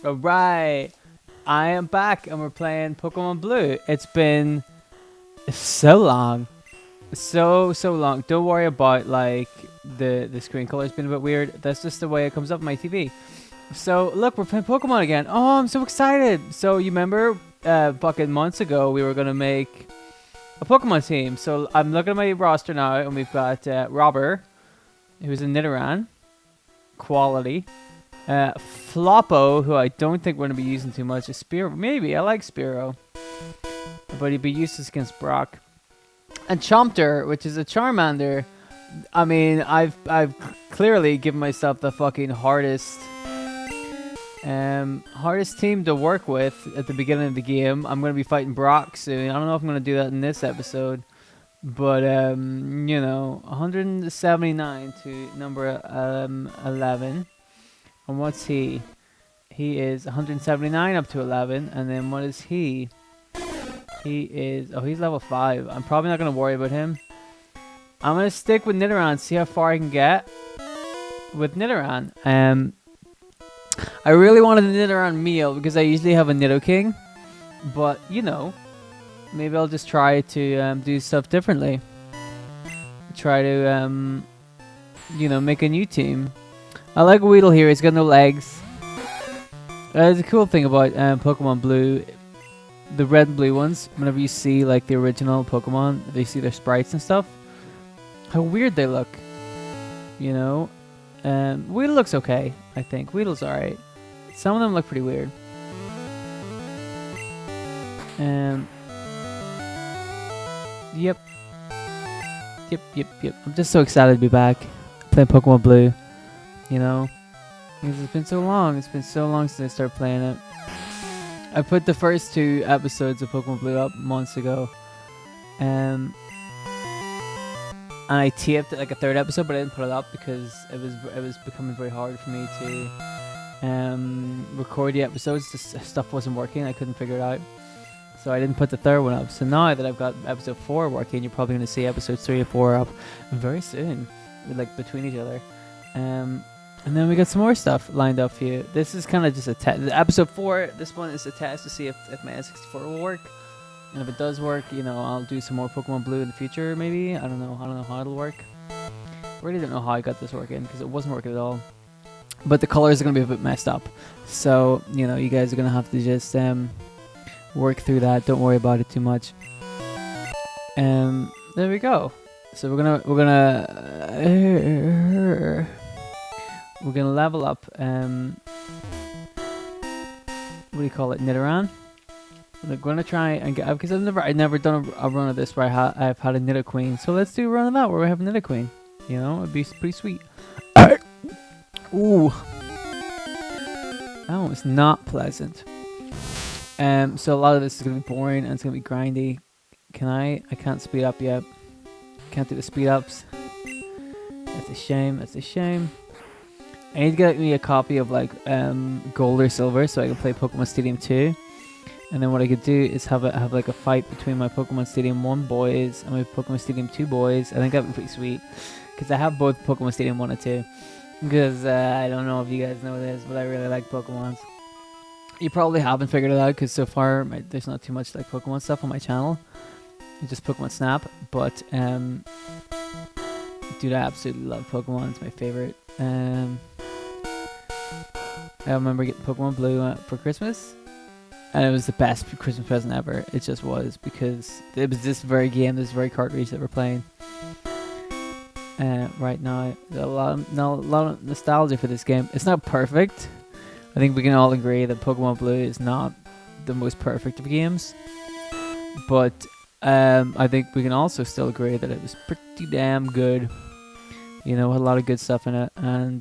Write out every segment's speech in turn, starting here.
Alright, I am back and we're playing Pokemon Blue. It's been so long. So long. Don't worry about like the screen color's been a bit weird. That's just the way it comes up on my TV. So look, we're playing Pokemon again. Oh, I'm so excited. So you remember fucking months ago we were gonna make a Pokemon team. So I'm looking at my roster now and we've got Robber, who's a Nidoran. Quality. Floppo, who I don't think we're going to be using too much, is Spearow. Maybe, I like Spearow. But he'd be useless against Brock. And Chompter, which is a Charmander. I mean, I've clearly given myself the fucking hardest team to work with at the beginning of the game. I'm going to be fighting Brock soon. I don't know if I'm going to do that in this episode. But, you know, 179 to number 11. And what's he? He is 179 up to 11. And then what is he? He is... Oh, he's level 5. I'm probably not going to worry about him. I'm going to stick with Nidoran, see how far I can get with Nidoran. I really wanted a Nidoran meal because I usually have a Nidoking. But, you know, maybe I'll just try to do stuff differently. Try to, you know, make a new team. I like Weedle here. He's got no legs. The cool thing about Pokemon Blue, the red and blue ones, whenever you see like the original Pokemon, they see their sprites and stuff, how weird they look. You know, Weedle looks okay. I think Weedle's alright. Some of them look pretty weird. Yep. I'm just so excited to be back playing Pokemon Blue. You know, because it's been so long. It's been so long since I started playing it. I put the first 2 episodes of Pokemon Blue up months ago. And I taped like a 3rd episode, but I didn't put it up because it was becoming very hard for me to record the episodes. Just stuff wasn't working. I couldn't figure it out. So I didn't put the 3rd one up. So now that I've got episode 4 working, you're probably going to see episodes 3 or 4 up very soon, like between each other. And then we got some more stuff lined up for you. This is kind of just a test. Episode 4, this one is a test to see if my N64 will work. And if it does work, you know, I'll do some more Pokemon Blue in the future, maybe. I don't know how it'll work. I really don't know how I got this working, because it wasn't working at all. But the colors are going to be a bit messed up. So, you know, you guys are going to have to just work through that. Don't worry about it too much. There we go. So we're gonna level up, what do you call it, Nidoran. We're gonna try and get, because I've never done a run of this where I've had a Nidoqueen. So let's do a run of that where we have a Nidoqueen. You know, it'd be pretty sweet. Ooh, that one was not pleasant. So a lot of this is gonna be boring and it's gonna be grindy. I can't speed up yet. Can't do the speed ups. That's a shame. I need to get me a copy of like gold or silver so I can play Pokemon Stadium 2. And then what I could do is have like a fight between my Pokemon Stadium 1 boys and my Pokemon Stadium 2 boys. I think that'd be pretty sweet. Because I have both Pokemon Stadium 1 and 2. Because I don't know if you guys know this, but I really like Pokemons. You probably haven't figured it out because so far there's not too much like Pokemon stuff on my channel. It's just Pokemon Snap. But dude, I absolutely love Pokemon. It's my favorite. I remember getting Pokemon Blue for Christmas, and it was the best Christmas present ever. It just was, because it was this very game, this very cartridge that we're playing. Right now, a lot of nostalgia for this game. It's not perfect. I think we can all agree that Pokemon Blue is not the most perfect of games, but I think we can also still agree that it was pretty damn good. You know, had a lot of good stuff in it. And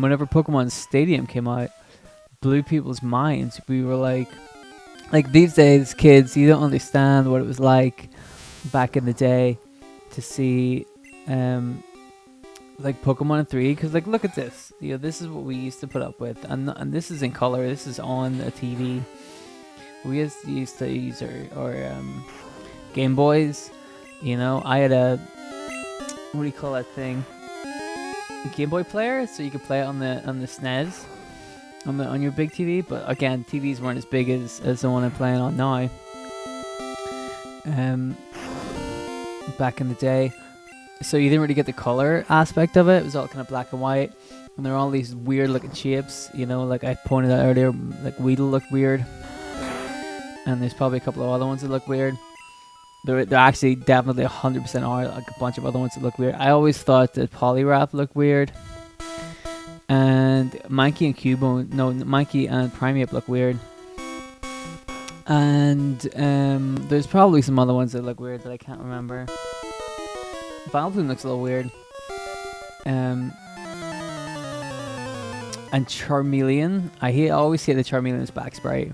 whenever Pokemon Stadium came out, blew people's minds. We were like these days, kids, you don't understand what it was like back in the day to see like Pokemon 3. Because like, look at this. You know, this is what we used to put up with. And this is in color. This is on a TV. We used to use our Game Boys. You know, I had a... What do you call that thing? Game Boy player, so you could play it on the SNES on your big TV. But again, TVs weren't as big as the one I'm playing on now. Back in the day, so you didn't really get the color aspect of it. It was all kind of black and white, and there were all these weird looking shapes. You know, like I pointed out earlier, like Weedle looked weird, and there's probably a couple of other ones that look weird. There actually definitely 100% are like a bunch of other ones that look weird. I always thought that Poliwrath looked weird, and Mankey and Cubone, no, Mankey and Primeape look weird. And there's probably some other ones that look weird that I can't remember. Vileplume looks a little weird. And Charmeleon, I always hate the Charmeleon's back sprite.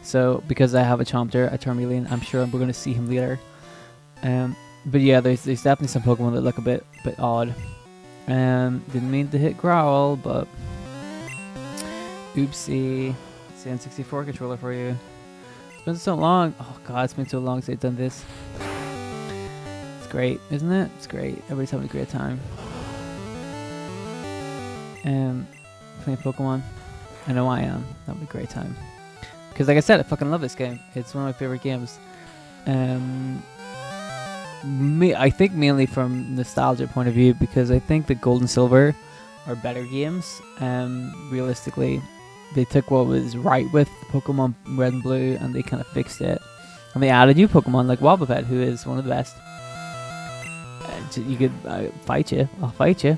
So because I have a Chompter, a Charmeleon, I'm sure we're going to see him later. But yeah, there's definitely some Pokemon that look a bit odd. Didn't mean to hit Growl, but oopsie. It's the N64 controller for you. It's been so long. Oh god, it's been so long since I've done this. It's great, isn't it? It's great. Everybody's having a great time. Playing Pokemon. I know I am. That'll be a great time. Because like I said, I fucking love this game. It's one of my favorite games. I think mainly from nostalgia point of view, because I think the Gold and Silver are better games. Realistically, they took what was right with Pokemon Red and Blue and they kind of fixed it. And they added new Pokemon like Wobbuffet, who is one of the best. You could fight you. I'll fight you.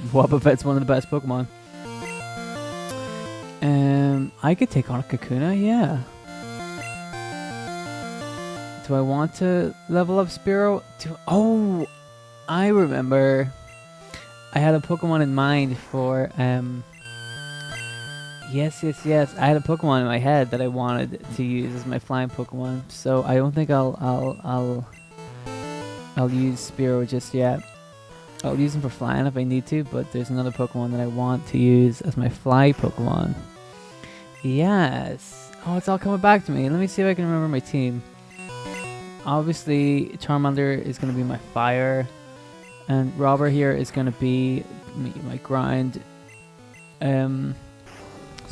Wobbuffet's one of the best Pokemon. I could take on a Kakuna, yeah. Do I want to level up Spearow? Oh, I remember. I had a Pokemon in mind for Yes. I had a Pokemon in my head that I wanted to use as my flying Pokemon. So I don't think I'll use Spearow just yet. I'll use him for flying if I need to, but there's another Pokemon that I want to use as my fly Pokemon. Yes. Oh, it's all coming back to me. Let me see if I can remember my team. Obviously, Charmander is going to be my fire, and Robber here is going to be my grind. So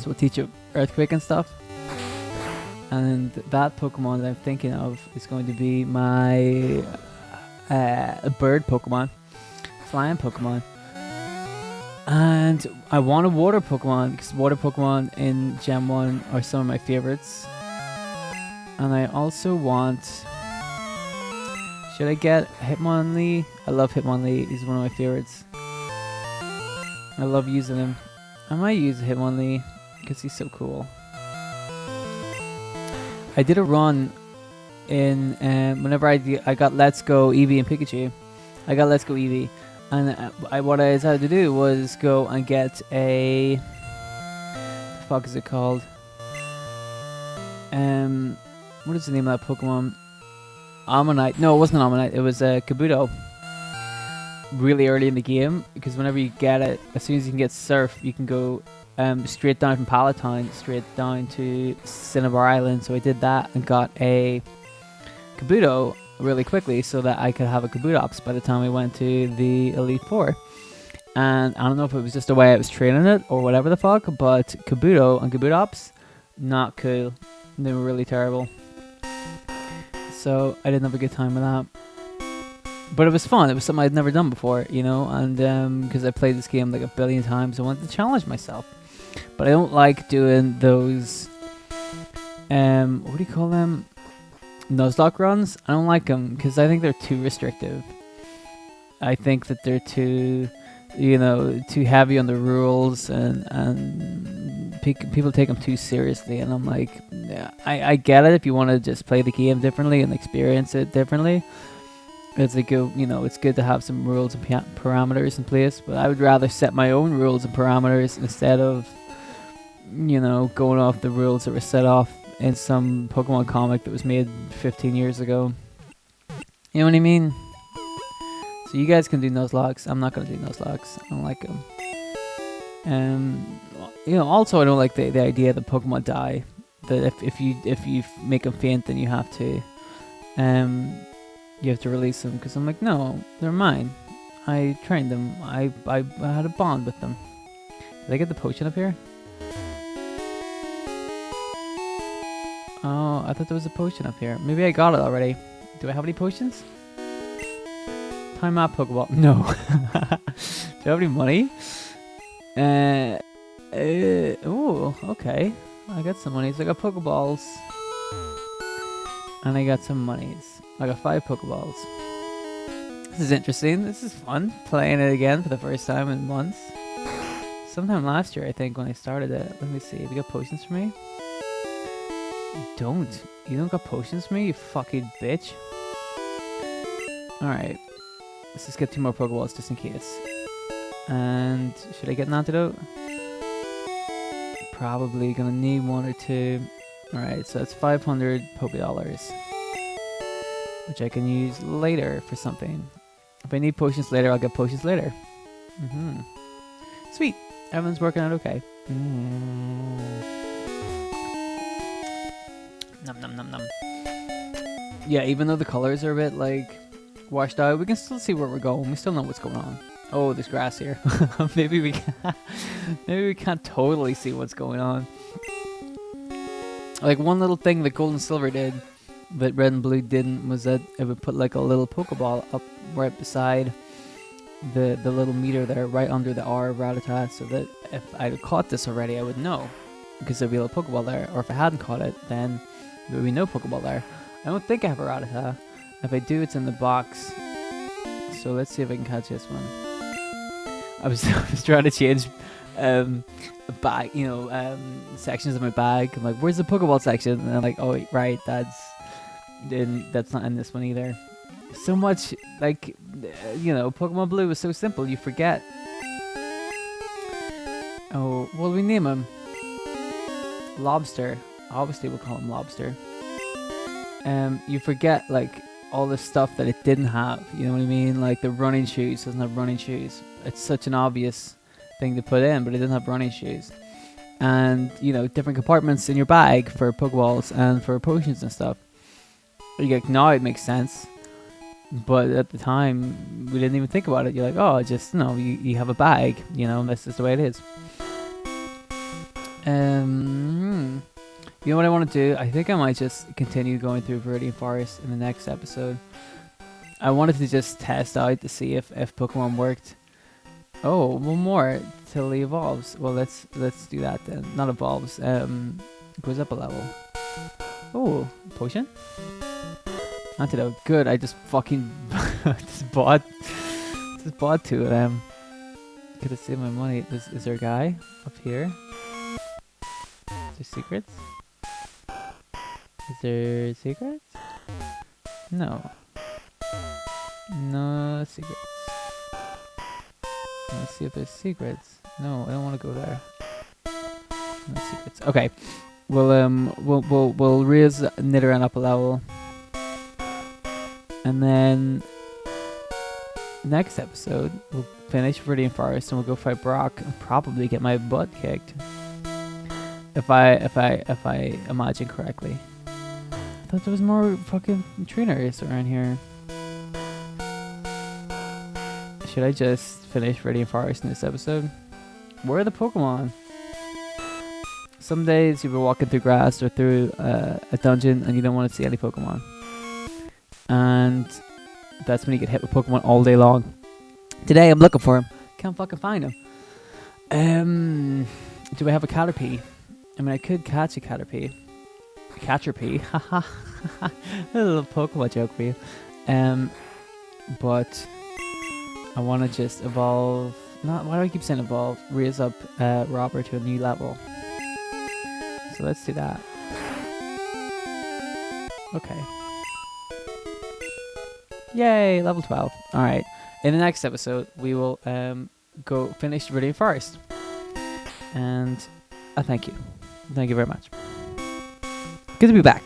we'll teach you Earthquake and stuff. And that Pokemon that I'm thinking of is going to be my bird Pokemon, flying Pokemon. And I want a water Pokemon because water Pokemon in Gen 1 are some of my favorites. And I also want... Should I get Hitmonlee? I love Hitmonlee. He's one of my favorites. I love using him. I might use Hitmonlee because he's so cool. I did a run in whenever I got Let's Go Eevee and Pikachu. I got Let's Go Eevee. And what I decided to do was go and get a... What the fuck is it called? What is the name of that Pokemon? Ammonite. No, it wasn't Ammonite. It was Kabuto. Really early in the game, because whenever you get it, as soon as you can get Surf, you can go straight down from Palatine, straight down to Cinnabar Island. So I did that and got a Kabuto really quickly so that I could have a Kabutops by the time I went to the Elite Four. And I don't know if it was just the way I was training it or whatever the fuck, but Kabuto and Kabutops, not cool. They were really terrible. So I didn't have a good time with that. But it was fun. It was something I'd never done before, you know, and because I played this game like a billion times, I wanted to challenge myself. But I don't like doing those, what do you call them? Nuzlocke runs. I don't like them because I think they're too restrictive. I think that they're too, you know, too heavy on the rules, and people take them too seriously. And I'm like, yeah, I get it if you want to just play the game differently and experience it differently. It's like, you know, it's good to have some rules and parameters in place, but I would rather set my own rules and parameters instead of, you know, going off the rules that were set off in some Pokemon comic that was made 15 years ago. You know what I mean? So you guys can do Nuzlocks. I'm not going to do Nuzlocks. I don't like them. You know, also I don't like the idea that Pokemon die. That if you make them faint, then you have to release them. Because I'm like, no, they're mine. I trained them. I had a bond with them. Did I get the potion up here? Oh, I thought there was a potion up here. Maybe I got it already. Do I have any potions? Time out Pokeball. No. Do I have any money? Oh, okay. I got some monies. I got Pokeballs. And I got some monies. I got 5 Pokeballs. This is interesting. This is fun. Playing it again for the first time in months. Sometime last year, I think, when I started it. Let me see. Have you got potions for me? You don't. You don't got potions for me, you fucking bitch. Alright. Let's just get 2 more Pokeballs just in case. And should I get an antidote? Probably gonna need 1 or 2. Alright, so that's 500 Pokedollars. Which I can use later for something. If I need potions later, I'll get potions later. Sweet. Everyone's working out okay. Num num num num. Yeah, even though the colors are a bit like washed out, we can still see where we're going. We still know what's going on. Oh, there's grass here. Maybe we can't totally see what's going on. Like one little thing that Gold and Silver did that Red and Blue didn't was that it would put like a little Pokeball up right beside the little meter there, right under the R of Rattata, so that if I'd caught this already, I would know, because there'd be a little Pokeball there. Or if I hadn't caught it, then there would be no Pokeball there. I don't think I have a Rattata. If I do, it's in the box. So let's see if I can catch this one. I was trying to change bag, sections of my bag. I'm like, where's the Pokeball section? And I'm like, oh right, that's not in this one either. So much, like, Pokemon Blue was so simple, you forget. Oh, what do we name him? Lobster. Obviously we'll call him Lobster. You forget, like, all the stuff that it didn't have, you know what I mean? Like the running shoes doesn't have running shoes. It's such an obvious thing to put in, but it didn't have running shoes. And, different compartments in your bag for Pokeballs and for potions and stuff. Now it makes sense. But at the time, we didn't even think about it. You're like, oh, just, you have a bag, that's just the way it is. You know what I want to do? I think I might just continue going through Viridian Forest in the next episode. I wanted to just test out to see if Pokemon worked. Oh, one more till he evolves. Well, let's do that then. Not evolves. Goes up a level. Oh, potion? Antidote. Good. I just fucking just bought 2 of them. Could have saved my money. Is there a guy up here? Is there secrets? Is there secrets? No. No secrets. Let's see if there's secrets. No, I don't want to go there. No secrets. Okay. We'll raise Nidoran up a level. And then next episode we'll finish Viridian Forest and we'll go fight Brock and probably get my butt kicked. If I imagine correctly. I thought there was more fucking trainers around here. Should I just finish Viridian Forest in this episode? Where are the Pokemon? Some days you'll be walking through grass or through a dungeon and you don't want to see any Pokemon. And that's when you get hit with Pokemon all day long. Today I'm looking for him. Can't fucking find him. Do I have a Caterpie? I mean, I could catch a Caterpie. Caterpie. Haha. A little Pokemon joke for you. But I want to just evolve. Why do I keep saying evolve? Raise up Robber to a new level. So let's do that. Okay. Yay, level 12. Alright. In the next episode, we will go finish Viridian Forest. And I thank you. Thank you very much. Good to be back.